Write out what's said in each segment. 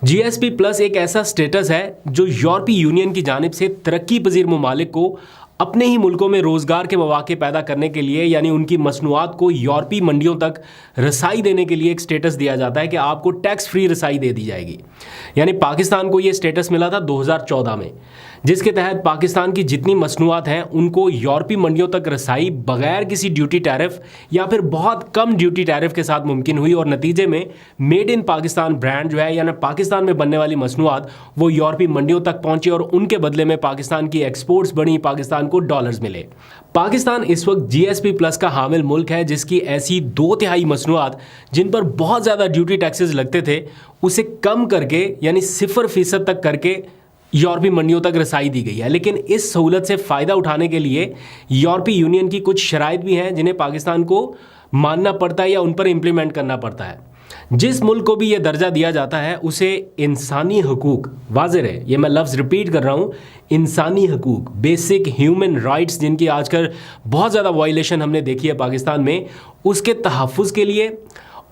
GSP plus एक ऐसा status है जो यूरोपीय यूनियन की जानिब से तरक्की पजीर ममालिक को अपने ही मुल्कों में रोज़गार के मौके पैदा करने के लिए यानी उनकी मसनूआत को यूरोपीय मंडियों तक रसाई देने के लिए एक स्टेटस दिया जाता है कि आपको टैक्स फ्री रसाई दे दी जाएगी। यानी पाकिस्तान को ये स्टेटस मिला था 2014 में, जिसके तहत पाकिस्तान की जितनी मसनूआत हैं उनको यूरोपीय मंडियों तक रसाई बगैर किसी ड्यूटी टैरिफ या फिर बहुत कम ड्यूटी टैरिफ के साथ मुमकिन हुई और नतीजे में मेड इन पाकिस्तान ब्रांड जो है यानी पाकिस्तान में बनने वाली मसनूआत वो यूरोपीय मंडियों तक पहुंची और उनके बदले में पाकिस्तान की एक्सपोर्ट्स बढ़ी, पाकिस्तान को डॉलर्स मिले। पाकिस्तान इस वक्त जीएसपी प्लस का हामिल मुल्क है जिसकी ऐसी 2/3 मसनूआत जिन पर बहुत ज़्यादा ड्यूटी टैक्सेस लगते थे उसे कम करके यानी 0% तक करके यूरोपीय मंडियों तक रसाई दी गई है। लेकिन इस सहूलत से फ़ायदा उठाने के लिए यूरोपीय यूनियन की कुछ शराइत भी हैं जिन्हें पाकिस्तान को मानना पड़ता है या उन पर इम्प्लीमेंट करना पड़ता है। जिस मुल्क को भी ये दर्जा दिया जाता है उसे इंसानी हकूक़, वाज़ेह है ये मैं लफ्ज़ रिपीट कर रहा हूँ, इंसानी हकूक़, बेसिक ह्यूमन राइट्स जिनकी आजकल बहुत ज़्यादा वायलेशन हमने देखी है पाकिस्तान में, उसके तहफ़्फ़ुज़ के लिए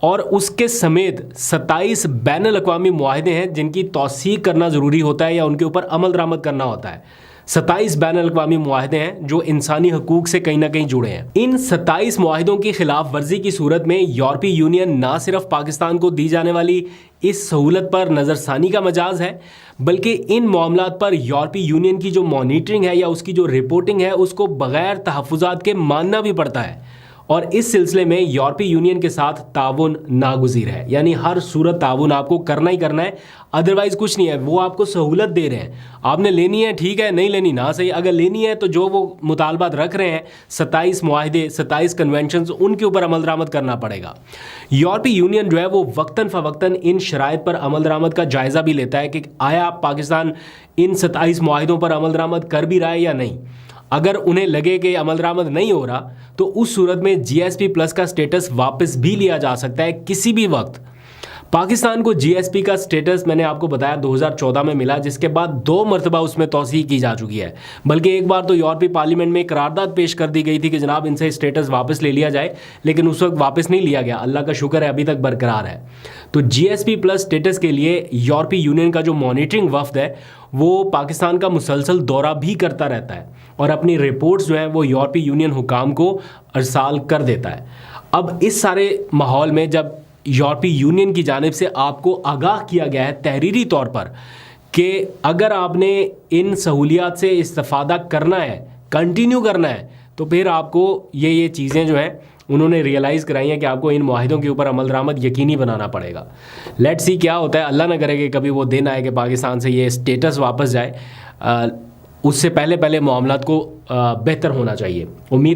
और उसके समेत 27 बैनुल-अक़वामी मुआहदे हैं जिनकी तौसीक़ करना ज़रूरी होता है या उनके ऊपर अमल दरामद करना होता है। 27 बैनुल-अक़वामी मुआहदे हैं जो इंसानी हकूक़ से कहीं ना कहीं जुड़े हैं। इन 27 मुआहदों की खिलाफ वर्जी की सूरत में यूरोपीय यूनियन ना सिर्फ पाकिस्तान को दी जाने वाली इस सहूलत पर नज़रसानी का मजाज है, बल्कि इन मामलात पर यूरोपीय यूनियन की जो मॉनिटरिंग है या उसकी जो रिपोर्टिंग है उसको बग़ैर तहफ़्फ़ुज़ात के मानना भी पड़ता है। और इस सिलसिले में यूरोपीय यूनियन के साथ ताउन नागुज़ीर है, यानी हर सूरत ताउन आपको करना ही करना है, अदरवाइज़ कुछ नहीं है। वो आपको सहूलत दे रहे हैं, आपने लेनी है ठीक है, नहीं लेनी ना सही, अगर लेनी है तो जो वो मुतालबात रख रहे हैं 27 मुआहदे 27 कन्वेंशंस उनके ऊपर अमल दरामद करना पड़ेगा। यूरोपीय यूनियन जो है वो वक्तन फ़वक्तन इन शराइत पर अमल दरामद का जायज़ा भी लेता है कि आया पाकिस्तान इन 27 मुआहदों पर अमल दरामद कर भी रहा है या नहीं। अगर उन्हें लगे कि अमल दरामद नहीं हो रहा तो उस सूरत में जीएसपी प्लस का स्टेटस वापस भी लिया जा सकता है किसी भी वक्त। पाकिस्तान को जीएसपी का स्टेटस मैंने आपको बताया 2014 में मिला, जिसके बाद 2 मरतबा उसमें तौसीक़ की जा चुकी है। बल्कि एक बार तो यूरोपीय पार्लियामेंट में करारदाद पेश कर दी गई थी कि जनाब इनसे स्टेटस वापस ले लिया जाए, लेकिन उस वक्त वापस नहीं लिया गया। अल्लाह का शुक्र है अभी तक बरकरार है। तो जीएसपी प्लस स्टेटस के लिए यूरोपीय यूनियन का जो मॉनिटरिंग वफ्द है वो पाकिस्तान का मुसलसल दौरा भी करता रहता है और अपनी रिपोर्ट्स जो हैं वो यूरोपीय यूनियन हुकाम को अरसाल कर देता है। अब इस सारे माहौल में जब यूरोपीय यूनियन की जानिब से आपको आगाह किया गया है तहरीरी तौर पर कि अगर आपने इन सहूलियात से इस्तिफ़ादा करना है, कंटिन्यू करना है, तो फिर आपको ये चीज़ें जो हैं उन्होंने रियलाइज़ कराई हैं कि आपको इन मुआहिदों के ऊपर अमल दरामद यकीनी बनाना पड़ेगा। लेट्स सी क्या होता है। अल्लाह ना करे कि कभी वो दिन आए कि पाकिस्तान से ये स्टेटस वापस जाए, उससे पहले मामलात को बेहतर होना चाहिए। उम्मीद